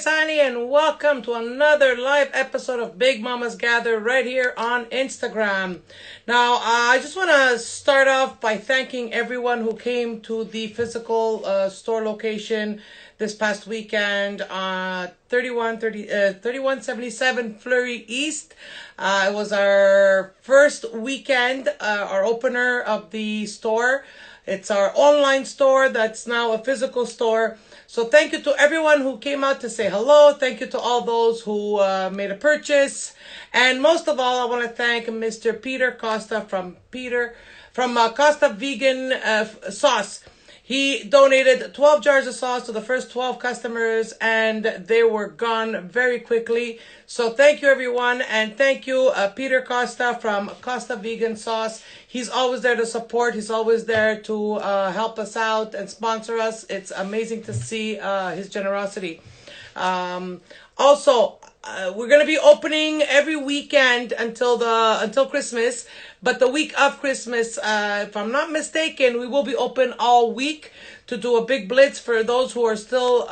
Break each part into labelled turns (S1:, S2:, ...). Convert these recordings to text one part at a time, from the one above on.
S1: guys, Annie, and welcome to another live episode of Big Mamas Gather right here on Instagram. Now, I just want to start off by thanking everyone who came to the physical store location this past weekend, 3177 Fleury East. It was our first weekend, our opener of the store. It's our online store that's now a physical store. So thank you to everyone who came out to say hello. Thank you to all those who made a purchase. And most of all, I want to thank Mr. Peter Costa from Costa Vegan Sauce. He donated 12 jars of sauce to the first 12 customers, and they were gone very quickly. So thank you, everyone, and thank you, Peter Costa from Costa Vegan Sauce. He's always there to support. He's always there to help us out and sponsor us. It's amazing to see his generosity. Also, we're going to be opening every weekend until Christmas. But the week of Christmas, if I'm not mistaken, we will be open all week to do a big blitz for those who are still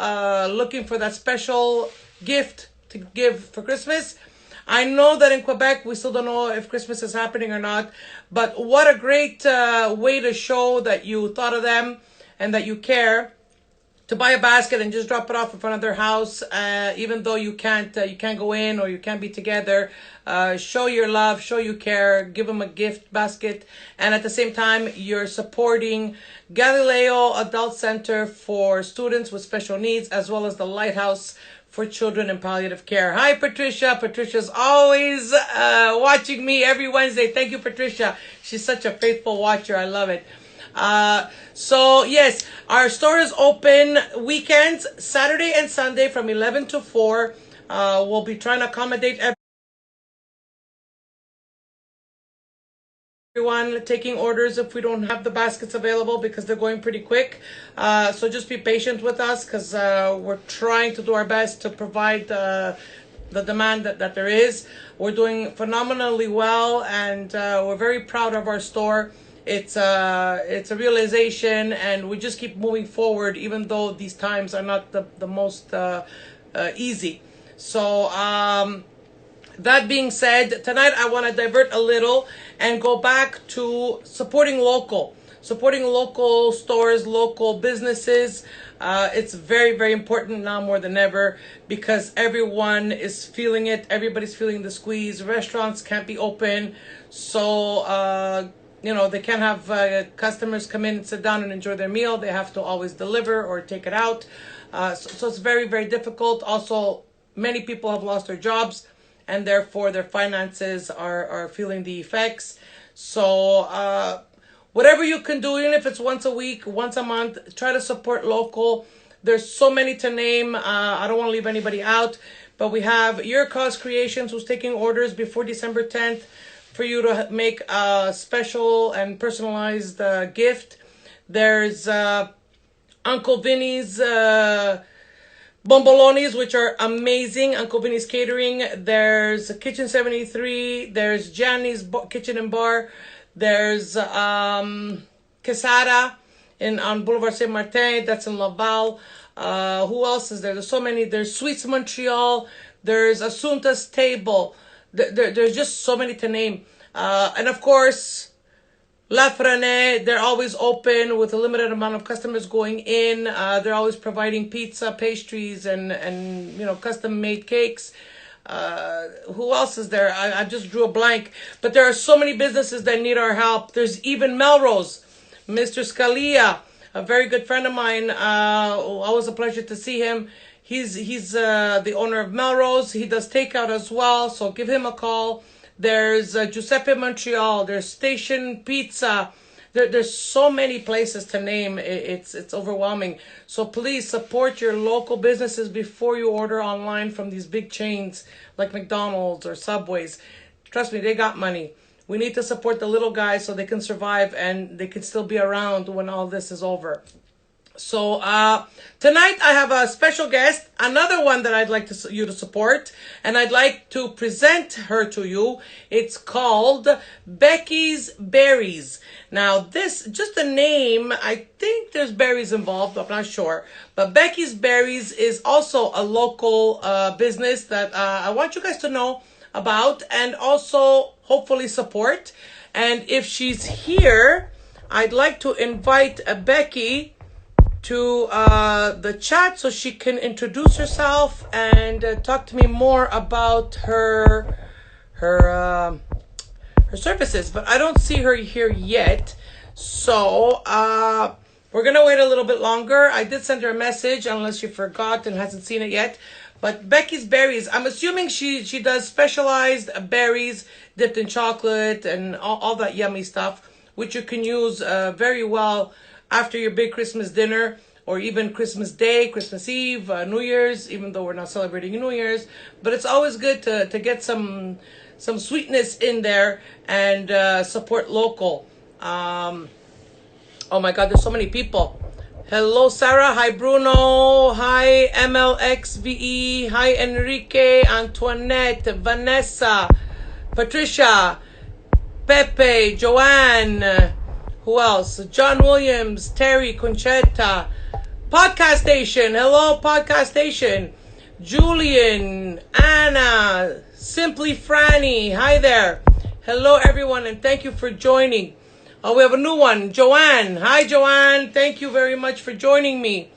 S1: looking for that special gift to give for Christmas. I know that in Quebec, we still don't know if Christmas is happening or not. But what a great way to show that you thought of them and that you care, to buy a basket and just drop it off in front of their house, even though you can't go in or you can't be together. Show your love, show you care, give them a gift basket, and at the same time, you're supporting Galileo Adult Center for students with special needs, as well as the Lighthouse for children in palliative care. Hi, Patricia. Patricia's always watching me every Wednesday. Thank you, Patricia. She's such a faithful watcher. I love it. So yes, our store is open weekends, Saturday and Sunday from 11 to 4. We'll be trying to accommodate everyone, taking orders if we don't have the baskets available because they're going pretty quick. So just be patient with us because we're trying to do our best to provide the demand that there is. We're doing phenomenally well, and we're very proud of our store. It's a realization, and we just keep moving forward, even though these times are not the most easy. So that being said, tonight I want to divert a little and go back to supporting local stores, local businesses. It's very, very important now more than ever because everyone is feeling it. Everybody's feeling the squeeze. Restaurants can't be open, so they can't have customers come in and sit down and enjoy their meal. They have to always deliver or take it out. So it's very, very difficult. Also, many people have lost their jobs, and therefore their finances are feeling the effects. So whatever you can do, even if it's once a week, once a month, try to support local. There's so many to name. I don't want to leave anybody out, but we have Your Cause Creations, who's taking orders before December 10th. For you to make a special and personalized gift. There's Uncle Vinny's Bombolonis, which are amazing. Uncle Vinny's Catering. There's Kitchen 73. There's Gianni's Kitchen and Bar. There's Quesada on Boulevard Saint Martin. That's in Laval. Who else is there? There's so many. There's Sweets Montreal. There's Asunta's Table. There's just so many to name. And of course, La Frane, they're always open with a limited amount of customers going in. They're always providing pizza, pastries, and custom made cakes. Who else is there? I just drew a blank. But there are so many businesses that need our help. There's even Melrose, Mr. Scalia, a very good friend of mine. Always a pleasure to see him. He's the owner of Melrose. He does takeout as well, so give him a call. There's Giuseppe Montreal. There's Station Pizza. There's so many places to name. It's overwhelming. So please support your local businesses before you order online from these big chains like McDonald's or Subways. Trust me, they got money. We need to support the little guys so they can survive and they can still be around when all this is over. So tonight I have a special guest, another one that I'd like you to support, and I'd like to present her to you. It's called Becky's Berries. Now this, just the name, I think there's berries involved, I'm not sure. But Becky's Berries is also a local business that I want you guys to know about and also hopefully support. And if she's here, I'd like to invite Becky to the chat so she can introduce herself and talk to me more about her services. But I don't see her here yet, so we're gonna wait a little bit longer. I did send her a message, unless she forgot and hasn't seen it yet. But Becky's Berries, I'm assuming she does specialized berries dipped in chocolate and all that yummy stuff, which you can use very well after your big Christmas dinner, or even Christmas Day, Christmas Eve, New Year's, even though we're not celebrating New Year's. But it's always good to get some sweetness in there and support local. Oh my God, there's so many people. Hello, Sarah. Hi, Bruno. Hi, MLXVE. Hi, Enrique, Antoinette, Vanessa, Patricia, Pepe, Joanne. Who else? John Williams, Terry, Conchetta, Podcast Station. Hello, Podcast Station. Julian, Anna, Simply Franny. Hi there. Hello, everyone, and thank you for joining. We have a new one, Joanne. Hi, Joanne. Thank you very much for joining me.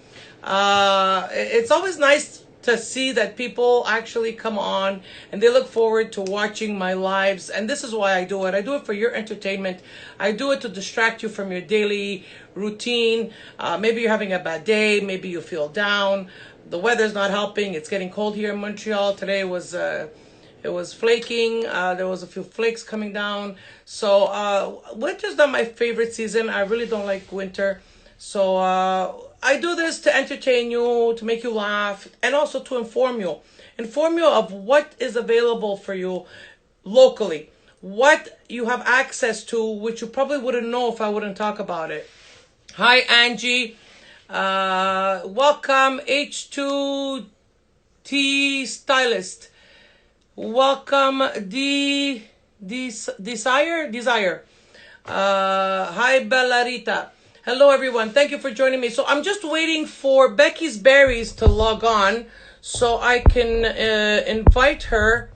S1: It's always nice to see that people actually come on and they look forward to watching my lives. And this is why I do it. I do it for your entertainment. I do it to distract you from your daily routine. Maybe you're having a bad day. Maybe you feel down. The weather's not helping. It's getting cold here in Montreal. Today was it was flaking. There was a few flakes coming down. So winter's not my favorite season. I really don't like winter. So I do this to entertain you, to make you laugh, and also to inform you. Inform you of what is available for you locally. What you have access to, which you probably wouldn't know if I wouldn't talk about it. Hi, Angie. Welcome, H2T Stylist. Welcome, Desire. Hi, Bellarita. Hello, everyone. Thank you for joining me. So I'm just waiting for Becky's Berries to log on so I can invite her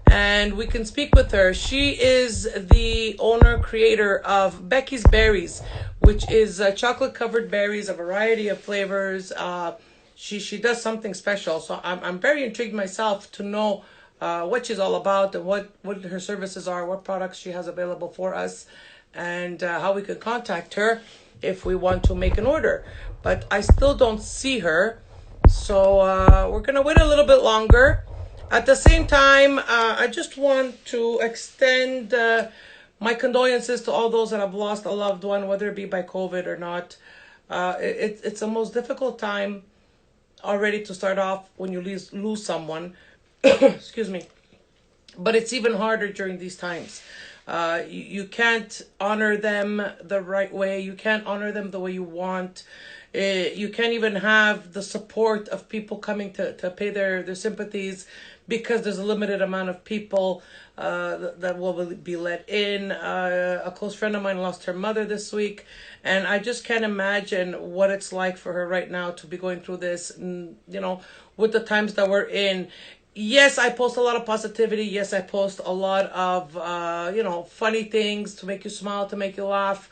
S1: and we can speak with her. She is the owner, creator of Becky's Berries, which is chocolate-covered berries, a variety of flavors. She does something special. So I'm very intrigued myself to know what she's all about and what her services are, what products she has available for us, and how we could contact her if we want to make an order. But I still don't see her, so we're gonna wait a little bit longer. At the same time, I just want to extend my condolences to all those that have lost a loved one, whether it be by COVID or not. It's the most difficult time already to start off when you lose someone. Excuse me. But it's even harder during these times. You can't honor them the right way. You can't honor them the way you want. You can't even have the support of people coming to pay their sympathies because there's a limited amount of people that will be let in. A close friend of mine lost her mother this week, and I just can't imagine what it's like for her right now to be going through this, with the times that we're in. Yes, I post a lot of positivity. Yes, I post a lot of, funny things to make you smile, to make you laugh.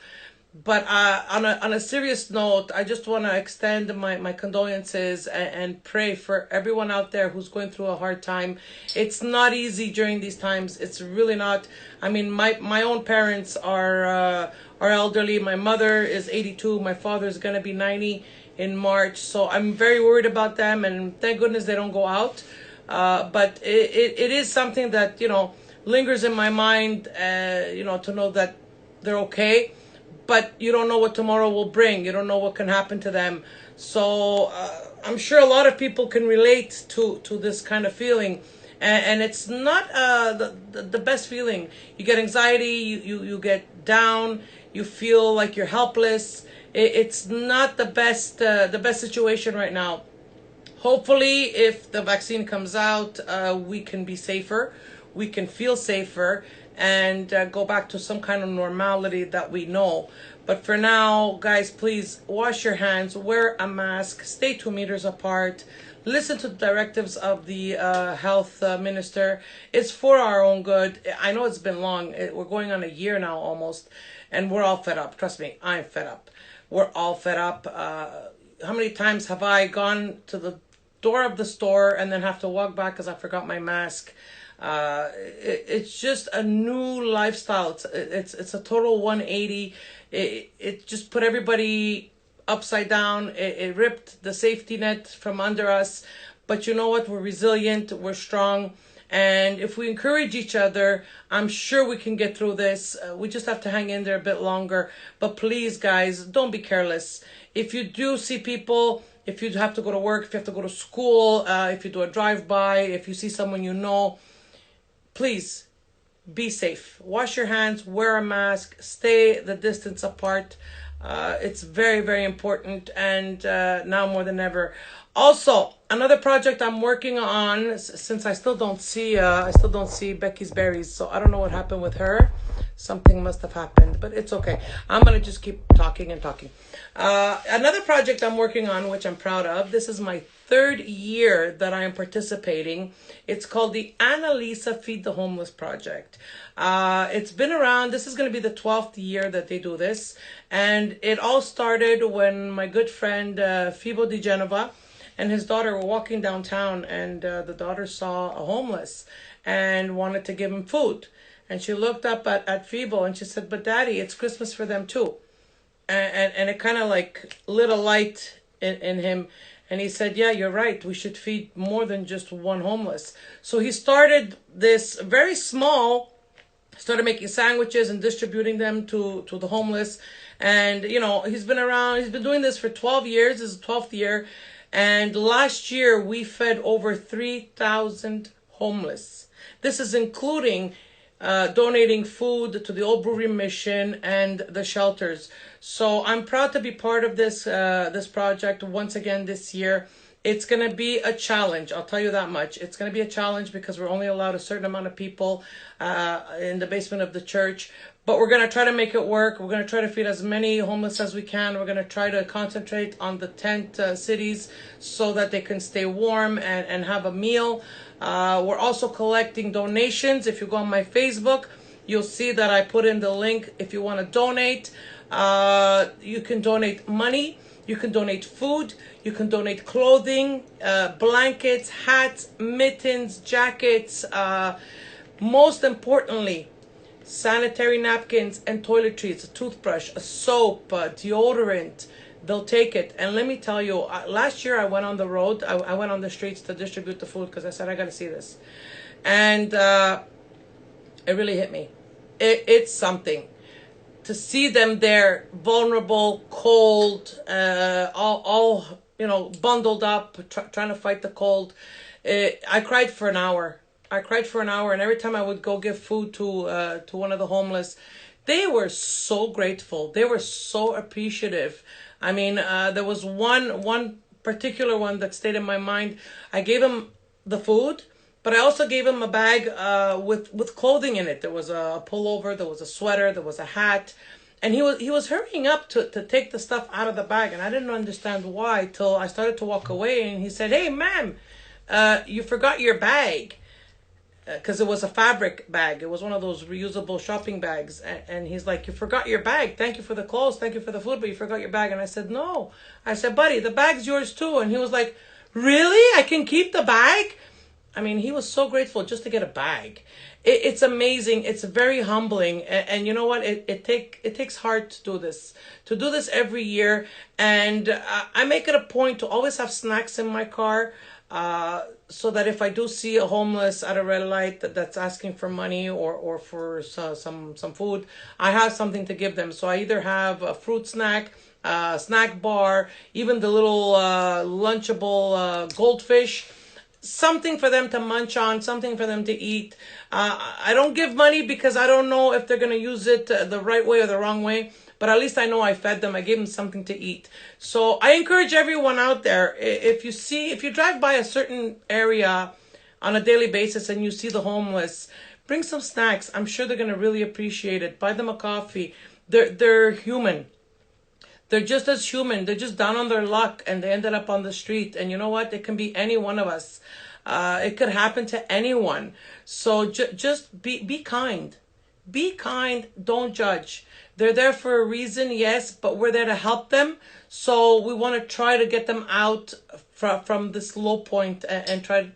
S1: But on a serious note, I just want to extend my condolences and pray for everyone out there who's going through a hard time. It's not easy during these times. It's really not. I mean, my own parents are elderly. My mother is 82. My father is going to be 90 in March. So I'm very worried about them, and thank goodness they don't go out. But it is something that, lingers in my mind, to know that they're okay. But you don't know what tomorrow will bring. You don't know what can happen to them. So I'm sure a lot of people can relate to this kind of feeling. And it's not the best feeling. You get anxiety, you get down, you feel like you're helpless. It's not the best situation right now. Hopefully, if the vaccine comes out, we can be safer, we can feel safer, and go back to some kind of normality that we know. But for now, guys, please wash your hands, wear a mask, stay 2 meters apart, listen to the directives of the health minister. It's for our own good. I know it's been long. We're going on a year now almost, and we're all fed up. Trust me, I'm fed up. We're all fed up. How many times have I gone to the door of the store and then have to walk back because I forgot my mask? It's just a new lifestyle. It's a total 180. It just put everybody upside down. It ripped the safety net from under us. But you know what? We're resilient. We're strong. And if we encourage each other, I'm sure we can get through this. We just have to hang in there a bit longer. But please, guys, don't be careless. If you do see people, if you have to go to work, if you have to go to school, if you do a drive-by, if you see someone you know, please be safe. Wash your hands, wear a mask, stay the distance apart. It's very, very important, and now more than ever. Also, another project I'm working on, since I still don't see Becky's berries, so I don't know what happened with her. Something must have happened, but it's okay. I'm gonna just keep talking and talking. Another project I'm working on, which I'm proud of. This is my 3rd year that I am participating. It's called the Annalisa Feed the Homeless Project. It's been around. This is going to be the 12th year that they do this, and it all started when my good friend Fibo Di Genova and his daughter were walking downtown, and the daughter saw a homeless and wanted to give him food. And she looked up at Fibo and she said, "But Daddy, it's Christmas for them too." And it kind of like lit a light in him. And he said, "Yeah, you're right. We should feed more than just one homeless." So he started this very small, started making sandwiches and distributing them to the homeless. And, you know, he's been doing this for 12 years. This is the 12th year. And last year we fed over 3,000 homeless. This is including donating food to the Old Brewery Mission and the shelters. So I'm proud to be part of this project once again this year. It's going to be a challenge, I'll tell you that much. It's going to be a challenge because we're only allowed a certain amount of people in the basement of the church. But we're going to try to make it work. We're going to try to feed as many homeless as we can. We're going to try to concentrate on the tent cities so that they can stay warm and have a meal. We're also collecting donations. If you go on my Facebook, you'll see that I put in the link. If you want to donate, you can donate money. You can donate food. You can donate clothing, blankets, hats, mittens, jackets. Most importantly, sanitary napkins and toiletries, a toothbrush, a soap, deodorant. They'll take it. And let me tell you, last year I went on the road. I went on the streets to distribute the food because I said, I got to see this. And it really hit me. It's something. To see them there, vulnerable, cold, all bundled up, trying to fight the cold. I cried for an hour. And every time I would go give food to one of the homeless, they were so grateful. They were so appreciative. I mean, there was one particular one that stayed in my mind. I gave him the food, but I also gave him a bag with clothing in it. There was a pullover, there was a sweater, there was a hat. And he was hurrying up to take the stuff out of the bag. And I didn't understand why till I started to walk away. And he said, "Hey, ma'am, you forgot your bag." Because it was a fabric bag. It was one of those reusable shopping bags. And he's like, "You forgot your bag. Thank you for the clothes. Thank you for the food, but you forgot your bag." And I said, "No." I said, "Buddy, the bag's yours too." And he was like, "Really? I can keep the bag?" I mean, he was so grateful just to get a bag. It's amazing. It's very humbling. And you know what? It takes heart to do this every year. And I make it a point to always have snacks in my car. So that if I do see a homeless at a red light that's asking for money or for some food, I have something to give them. So I either have a fruit snack, snack bar, even the little lunchable goldfish, something for them to munch on, something for them to eat. I don't give money because I don't know if they're going to use it the right way or the wrong way. but at least I know I fed them. I gave them something to eat. So I encourage everyone out there, if you drive by a certain area on a daily basis and you see the homeless, bring some snacks. I'm sure they're going to really appreciate it. Buy them a coffee. They're human. They're just as human. They're just down on their luck and they ended up on the street. And you know what? It can be any one of us. It could happen to anyone. So just be kind. Be kind. Don't judge. They're there for a reason, yes, but we're there to help them. So we want to try to get them out from this low point and try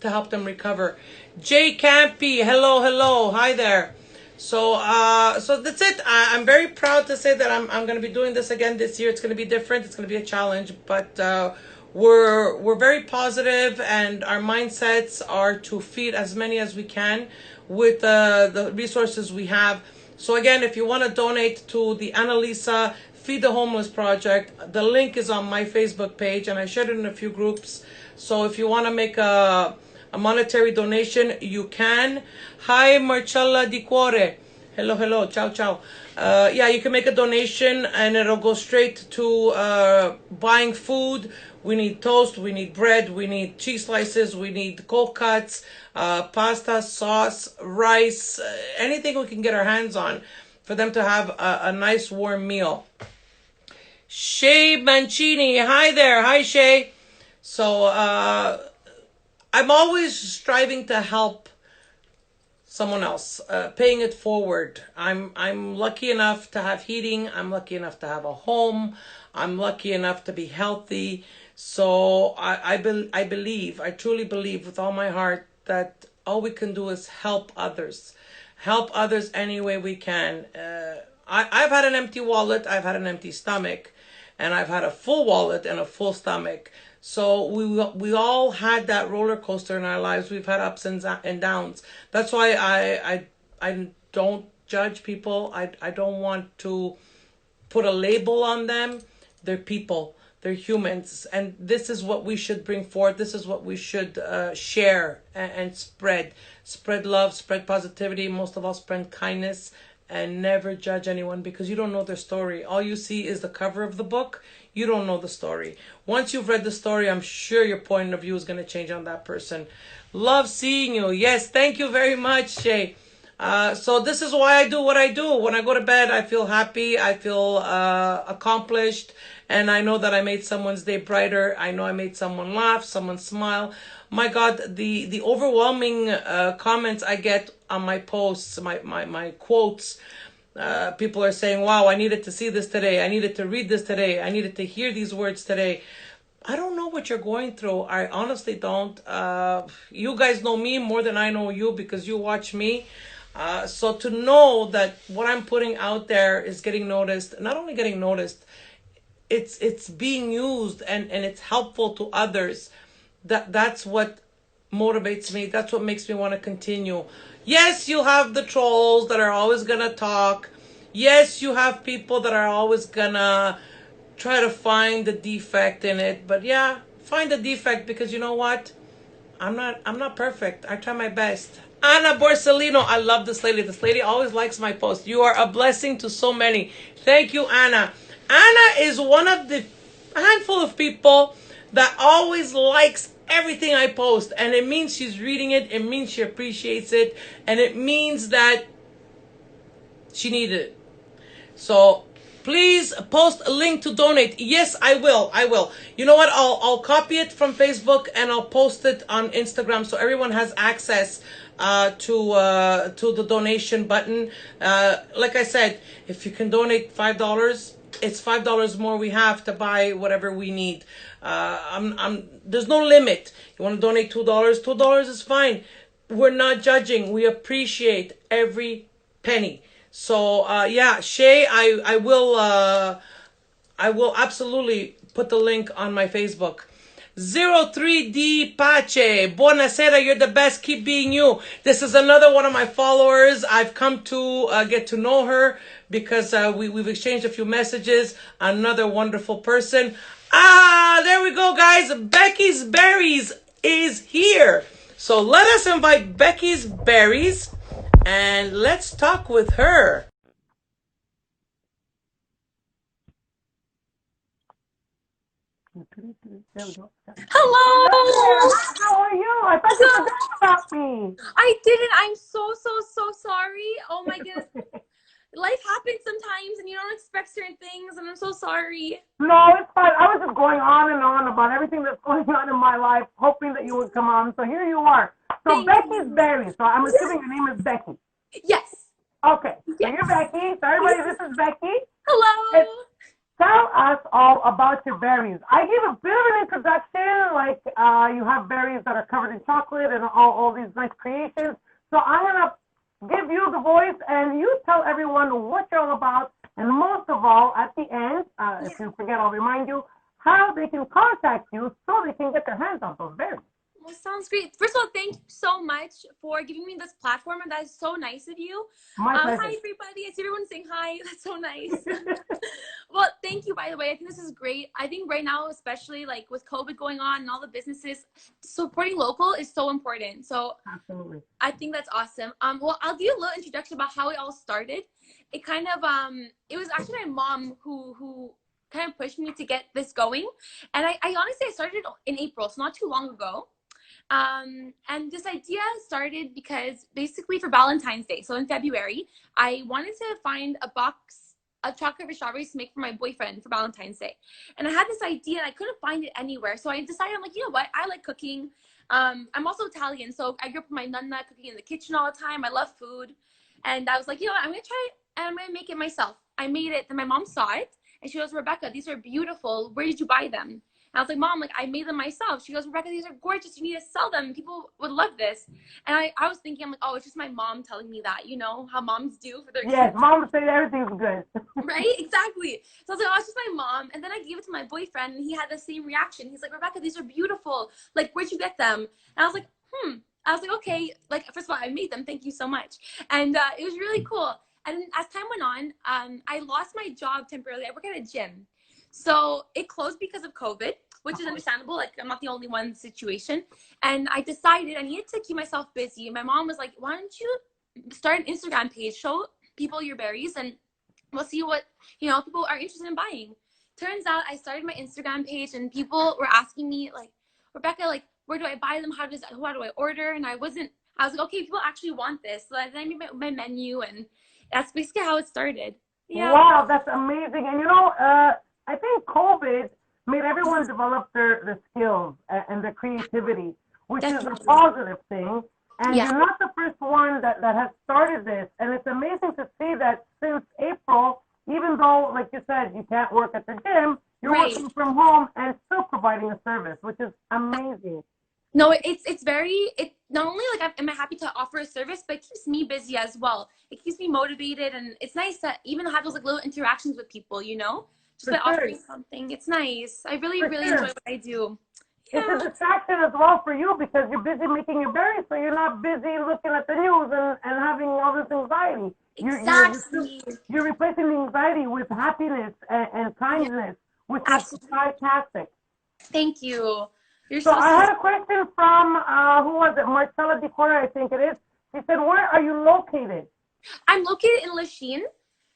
S1: to help them recover. Jay Campy, hello. Hi there. So that's it. I'm very proud to say that I'm going to be doing this again this year. It's going to be different. It's going to be a challenge, but we're very positive, and our mindsets are to feed as many as we can with the resources we have. So again, if you want to donate to the Annalisa Feed the Homeless Project, the link is on my Facebook page, and I shared it in a few groups. So if you want to make a monetary donation, you can. Hi, Marcella Di Cuore. Hello. Ciao. Yeah, you can make a donation and it'll go straight to buying food. We need toast, we need bread, we need cheese slices, we need cold cuts, pasta, sauce, rice, anything we can get our hands on for them to have a nice warm meal. Shay Mancini, hi there. Hi, Shay. So, I'm always striving to help someone else, paying it forward. I'm lucky enough to have heating. I'm lucky enough to have a home. I'm lucky enough to be healthy. So I truly believe with all my heart that all we can do is help others any way we can. I've had an empty wallet, I've had an empty stomach, and I've had a full wallet and a full stomach. So we all had that roller coaster in our lives. We've had ups and downs. That's why I don't judge people. I don't want to put a label on them. They're people. They're humans. And this is what we should bring forth. This is what we should share and spread. Spread love, spread positivity, most of all spread kindness, and never judge anyone because you don't know their story. All you see is the cover of the book. You don't know the story. Once you've read the story, I'm sure your point of view is going to change on that person. Love seeing you. Yes, thank you very much, Shay. So this is why I do what I do. When I go to bed, I feel happy. I feel accomplished. And I know that I made someone's day brighter. I know I made someone laugh, someone smile. My God, the overwhelming comments I get on my posts, my quotes. People are saying, wow, I needed to see this today. I needed to read this today. I needed to hear these words today. I don't know what you're going through. I honestly don't. You guys know me more than I know you because you watch me. So to know that what I'm putting out there is getting noticed, not only getting noticed, it's being used and it's helpful to others. That's what motivates me. That's what makes me want to continue. Yes, you have the trolls that are always going to talk. Yes, you have people that are always going to try to find the defect in it. But yeah, find the defect because you know what? I'm not perfect. I try my best. Anna Borsellino, I love this lady. This lady always likes my post. You are a blessing to so many. Thank you, Anna. Anna is one of the handful of people that always likes everything I post, and it means she's reading it, it means she appreciates it, and it means that she needed it. So please post a link to donate. Yes, I will. You know what? I'll copy it from Facebook and I'll post it on Instagram so everyone has access to the donation button. Like I said, if you can donate $5, it's $5 more we have to buy whatever we need. There's no limit. You want to donate $2? $2 is fine. We're not judging. We appreciate every penny. So yeah, Shay, I will absolutely put the link on my Facebook. 03D Pache, buonasera, you're the best, keep being you. This is another one of my followers. I've come to get to know her because we've exchanged a few messages. Another wonderful person. There we go, guys. Becky's Berries is here. So let us invite Becky's Berries and let's talk with her.
S2: There we go.
S3: Hello!
S2: How are you? I thought
S3: So,
S2: you forgot about me.
S3: I didn't. I'm so sorry. Oh my goodness. Life happens sometimes and you don't expect certain things, and I'm so sorry.
S2: No, it's fine. I was just going on and on about everything that's going on in my life, hoping that you would come on. So here you are. So
S3: Thank
S2: Becky's
S3: you.
S2: Berry. So I'm assuming your name is Becky.
S3: Yes.
S2: Okay. So you're
S3: Yes.
S2: Becky. So everybody, this is Becky. And
S3: Hello.
S2: tell us all about your berries. I gave a bit of an introduction, like you have berries that are covered in chocolate and all these nice creations. So I'm gonna give you the voice, and you tell everyone what you're all about, and most of all, at the end, if you forget, I'll remind you how they can contact you so they can get their hands on those berries.
S3: Well, sounds great. First of all, thank you so much for giving me this platform, and that is so nice of you.
S2: My
S3: Hi,
S2: pleasure.
S3: everybody. I see everyone saying hi. That's so nice. Well, thank you, by the way. I think this is great. I think right now, especially like with COVID going on and all the businesses, supporting local is so important. So
S2: Absolutely.
S3: I think that's awesome. Well, I'll give you a little introduction about how it all started. It kind of it was actually my mom who kind of pushed me to get this going, and I honestly I started in April, so not too long ago. And this idea started because basically for Valentine's Day, so in February, I wanted to find a box of chocolate with strawberries to make for my boyfriend for Valentine's Day. And I had this idea and I couldn't find it anywhere. So I decided, I'm like, you know what? I like cooking. I'm also Italian, so I grew up with my nonna cooking in the kitchen all the time. I love food. And I was like, you know what? I'm going to try it and I'm going to make it myself. I made it. Then my mom saw it and she goes, Rebecca, these are beautiful. Where did you buy them? I was like, Mom, like I made them myself. She goes, Rebecca, these are gorgeous. You need to sell them. People would love this. And I was thinking, I'm like, oh, it's just my mom telling me that, you know, how moms do for their
S2: Yes,
S3: kids.
S2: mom said everything's good.
S3: Right? Exactly. So I was like, oh, it's just my mom. And then I gave it to my boyfriend and he had the same reaction. He's like, Rebecca, these are beautiful. Like, where'd you get them? And I was like, I was like, okay, like, first of all, I made them. Thank you so much. And it was really cool. And as time went on, I lost my job temporarily. I work at a gym. So it closed because of COVID, which is understandable. Like, I'm not the only one in the situation. And I decided I needed to keep myself busy. My mom was like, why don't you start an Instagram page, show people your berries, and we'll see what, you know, people are interested in buying. Turns out I started my Instagram page and people were asking me like, Rebecca, like, where do I buy them? How do I order? And I was like, okay, people actually want this. So then I made my menu, and that's basically how it started. Yeah.
S2: Wow, that's amazing. And I think COVID made everyone develop their skills and their creativity, which is a
S3: Definitely.
S2: positive thing. And
S3: Yeah.
S2: you're not the first one that has started this. And it's amazing to see that since April, even though, like you said, you can't work at the gym, you're
S3: Right.
S2: working from home and still providing a service, which is amazing.
S3: No, it's very, it not only like am I happy to offer a service, but it keeps me busy as well. It keeps me motivated, and it's nice to even have those like little interactions with people, you know, just
S2: For
S3: by
S2: sure.
S3: offering something. It's nice. I really,
S2: For
S3: really enjoy
S2: sure.
S3: what I do.
S2: It's a
S3: Yeah,
S2: distraction as well for you because you're busy making your berries, so you're not busy looking at the news and having all this anxiety.
S3: exactly.
S2: You're replacing the anxiety with happiness and
S3: Yeah,
S2: kindness, which is
S3: absolutely.
S2: fantastic.
S3: Thank you. You're
S2: So
S3: so
S2: I
S3: sweet.
S2: had a question from who was it? Marcella DeCora, I think it is. She said, "Where are you located?"
S3: I'm located in Lachine.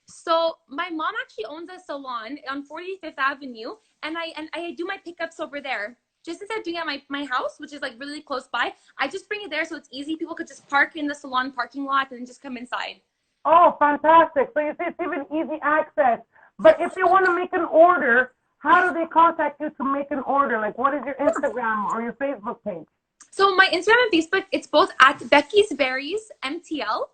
S3: So my mom actually owns a salon on 45th Avenue, and I do my pickups over there. Just instead of doing it at my house, which is like really close by, I just bring it there so it's easy. People could just park in the salon parking lot and just come inside.
S2: Oh, fantastic! So you see, it's even easy access. But if
S3: Yes.
S2: they want to make an order, how do they contact you to make an order? Like, what is your Instagram or your Facebook page?
S3: So my Instagram and Facebook, it's both at Becky's Berries MTL.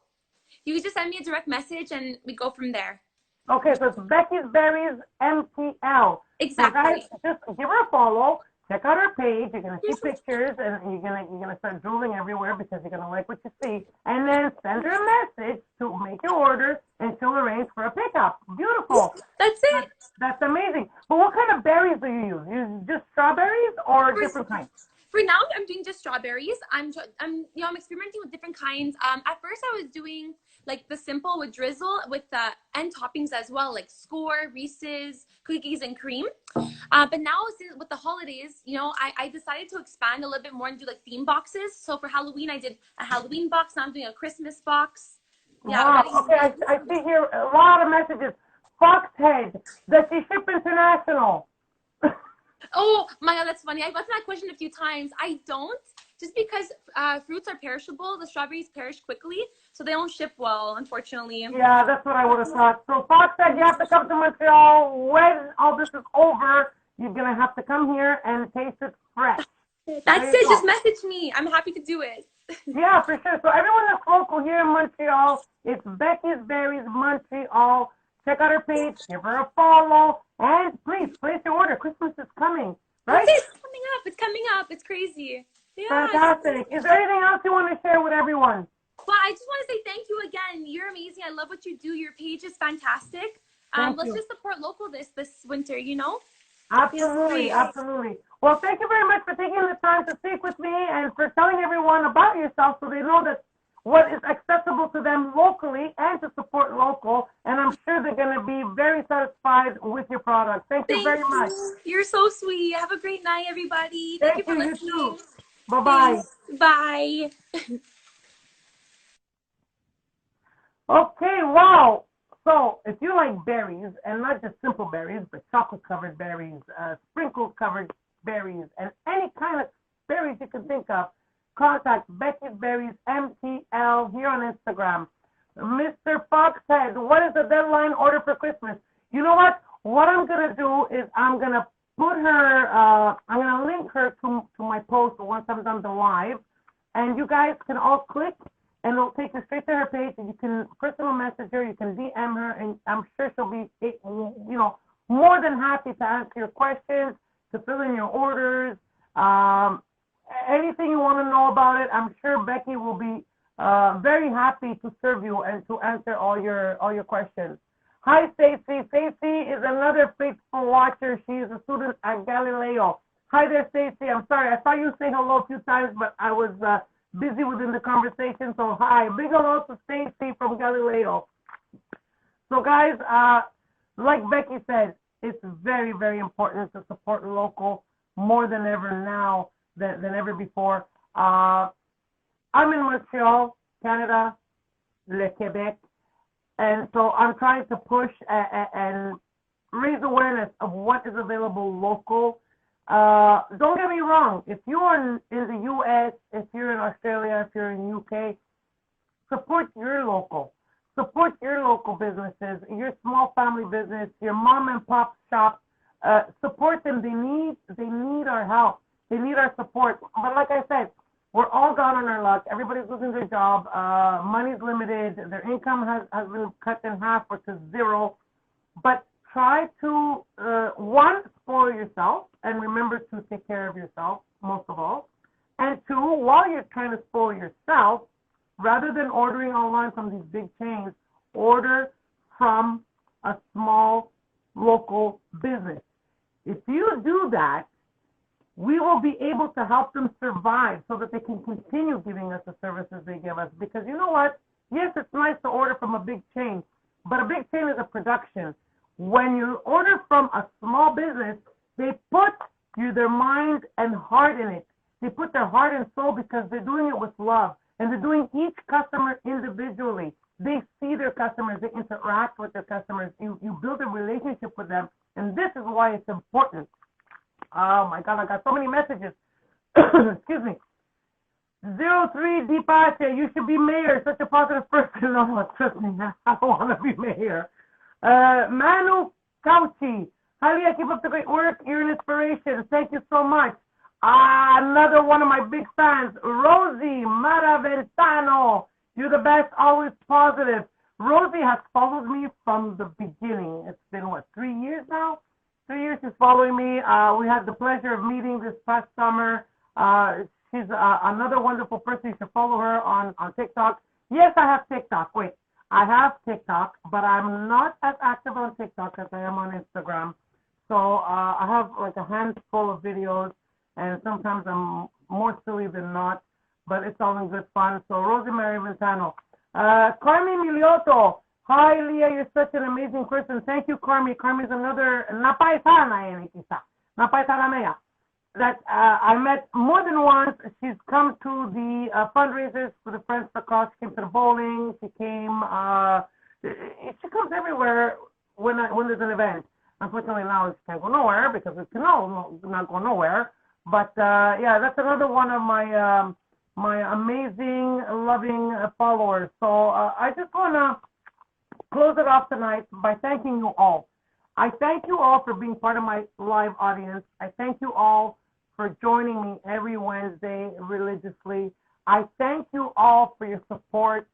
S3: You can just send me a direct message and we go from there.
S2: Okay, so it's Becky's Berries MTL. So guys,
S3: Exactly.
S2: just give her a follow. Check out her page. You're gonna
S3: You're
S2: see
S3: so
S2: pictures, and you're gonna start drooling everywhere because you're gonna like what you see. And then send her a message to make your order, and she'll arrange for a pickup. Beautiful.
S3: That's
S2: That's
S3: it.
S2: that's amazing. But what kind of berries do you use? You use just strawberries or
S3: For,
S2: different kinds?
S3: for now, I'm doing just strawberries. I'm experimenting with different kinds. At first I was doing like the simple with drizzle with and toppings as well, like score, Reese's, cookies, and cream. But now since with the holidays, you know, I decided to expand a little bit more and do like theme boxes. So for Halloween, I did a Halloween box. Now I'm doing a Christmas box. Yeah,
S2: Wow.
S3: already.
S2: Okay, I see here a lot of messages. Foxhead. Does she ship international?
S3: Oh my God, that's funny. I've gotten that question a few times. I don't, just because fruits are perishable. The strawberries perish quickly, so they don't ship well, unfortunately.
S2: Yeah, that's what I would have thought. So Fox said you have to come to Montreal when all this is over. You're gonna have to come here and taste it fresh. There
S3: That's
S2: you
S3: it. Just
S2: go.
S3: message me. I'm happy to do it.
S2: Yeah, for sure. So everyone that's local here in Montreal, it's Becky's Berries Montreal. Check out her page, give her a follow, and please place your order. Christmas is coming,
S3: That's
S2: right?
S3: it. It's coming up. It's coming up. It's crazy. Yes.
S2: Fantastic. Is there anything else you want to share with everyone?
S3: Well, I just want to say thank you again. You're amazing. I love what you do. Your page is fantastic.
S2: Thank
S3: Let's
S2: you.
S3: just support local this winter. You know. Feels
S2: Absolutely,
S3: great.
S2: absolutely. Well, thank you very much for taking the time to speak with me and for telling everyone about yourself so they know that what is accessible to them locally and to support local. And I'm sure they're going to be very satisfied with your product. Thank you
S3: Thank
S2: very much.
S3: you. You're so sweet. Have a great night, everybody. Thank you
S2: Thank
S3: for
S2: you. You
S3: listening.
S2: too. Bye-bye.
S3: Thanks. Bye.
S2: Okay, wow. So if you like berries, and not just simple berries, but chocolate-covered berries, sprinkle-covered berries, and any kind of berries you can think of, contact Becky's Berries MTL here on Instagram. Mr. Foxhead, what is the deadline order for Christmas? You know what? What I'm going to do is I'm going to put her, I'm going to link her to my post once I'm done the live, and you guys can all click and it'll take you straight to her page, and you can personal message her, you can DM her, and I'm sure she'll be, more than happy to answer your questions, to fill in your orders, anything you want to know about it. I'm sure Becky will be very happy to serve you and to answer all your questions. Hi, Stacy. Stacy is another faithful watcher. She is a student at Galileo. Hi there, Stacy. I'm sorry. I saw you say hello a few times, but I was busy within the conversation. So hi, big hello to Stacy from Galileo. So guys, like Becky said, it's very, very important to support local more than ever now than ever before. I'm in Montreal, Canada, Le Quebec, and so I'm trying to push and raise awareness of what is available local. Don't get me wrong. If you're in the U.S., if you're in Australia, if you're in UK, support your local. Support your local businesses, your small family business, your mom and pop shop. Support them. They need our help. They need our support. But like I said, we're all down on our luck. Everybody's losing their job. Money's limited. Their income has been cut in half or to zero. But try to, one, spoil yourself and remember to take care of yourself, most of all. And two, while you're trying to spoil yourself, rather than ordering online from these big chains, order from a small local business. If you do that, we will be able to help them survive so that they can continue giving us the services they give us. Because you know what? Yes, it's nice to order from a big chain, but a big chain is a production. When you order from a small business, they put their mind and heart in it. They put their heart and soul because they're doing it with love. And they're doing each customer individually. They see their customers. They interact with their customers. You build a relationship with them. And this is why it's important. Oh, my God. I got so many messages. Excuse me. 03 Deepache, you should be mayor. Such a positive person. No, trust me. I don't want to be mayor. Manu Cauchi. Halia, keep up the great work. You're an inspiration. Thank you so much. Another one of my big fans, Rosie Maraventano. You're the best, always positive. Rosie has followed me from the beginning. It's been, 3 years now? 3 years she's following me. We had the pleasure of meeting this past summer. She's another wonderful person. You should follow her on TikTok. Yes, I have TikTok. Wait, I have TikTok, but I'm not as active on TikTok as I am on Instagram. So I have like a handful of videos, and sometimes I'm more silly than not, but it's all in good fun. So Rosemary Ventano. Carmi Milioto. Hi, Leah, you're such an amazing person. Thank you, Carmi. Carmi's another napaisana napaisana mea that I met more than once. She's come to the fundraisers for the Friends for Cause. She came to the bowling. She comes everywhere when there's an event. Unfortunately, now it can't go nowhere because it's not going nowhere. But yeah, that's another one of my my amazing, loving followers. So I just want to close it off tonight by thanking you all. I thank you all for being part of my live audience. I thank you all for joining me every Wednesday religiously. I thank you all for your support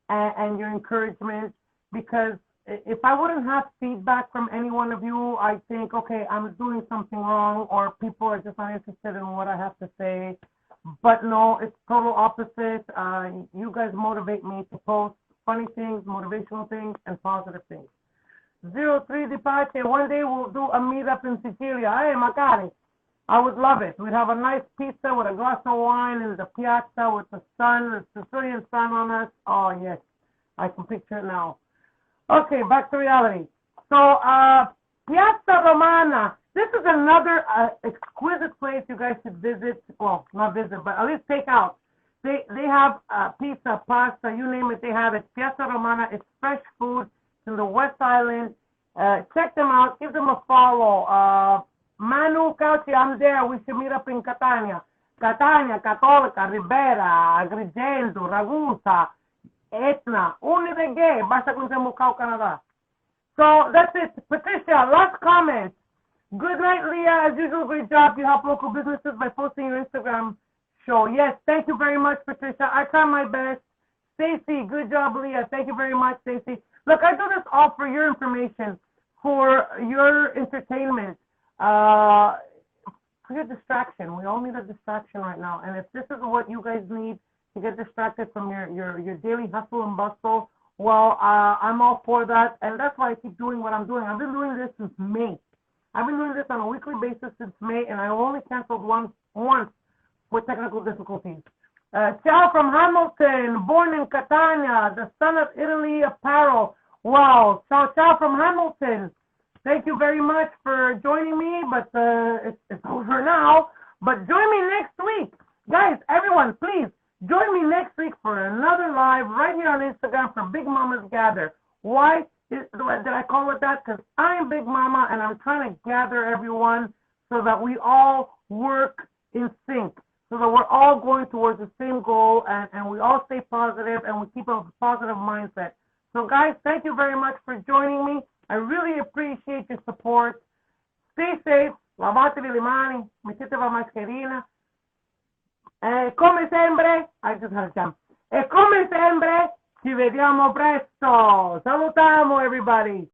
S2: and your encouragement, because if I wouldn't have feedback from any one of you, I think, okay, I'm doing something wrong, or people are just not interested in what I have to say. But no, it's total opposite. You guys motivate me to post funny things, motivational things, and positive things. 03 Di Pace, one day we'll do a meetup in Sicilia. Hey, magari. I would love it. We'd have a nice pizza with a glass of wine in the piazza with the sun, the Sicilian sun on us. Oh, yes. I can picture it now. Okay, back to reality. So, Piazza Romana. This is another exquisite place you guys should visit. Well, not visit, but at least take out. They have pizza, pasta, you name it, they have it. Piazza Romana is fresh food in the West Island. Check them out. Give them a follow. Manu Cauci, I'm there. We should meet up in Catania. Catania, Cattolica, Ribera, Agrigento, Ragusa, Etna. Unirighe. Basta kung sa Mukau, Canada. So that's it. Patricia, last comment. Good night, Leah. As usual, great job. You help local businesses by posting your Instagram show. Yes, thank you very much, Patricia. I try my best. Stacy, good job, Leah. Thank you very much, Stacy. Look, I do this all for your information, for your entertainment, for your distraction. We all need a distraction right now. And if this is what you guys need to get distracted from your daily hustle and bustle, well, I'm all for that. And that's why I keep doing what I'm doing. I've been doing this since May. I've been doing this on a weekly basis since May, and I only canceled once for technical difficulties. Ciao from Hamilton, born in Catania, the son of Italy apparel. Wow, ciao from Hamilton. Thank you very much for joining me, but it's over now. But join me next week. Guys, everyone, please, join me next week for another live right here on Instagram for Big Mamas Gather. Why did I call it that? Because I'm Big Mama, and I'm trying to gather everyone so that we all work in sync, so that we're all going towards the same goal, and we all stay positive, and we keep a positive mindset. So, guys, thank you very much for joining me. I really appreciate your support. Stay safe. Lavatevi le mani. Mettete la mascherina. Come sempre, I just had a jump. E come sempre, ci vediamo presto. Salutamu, everybody.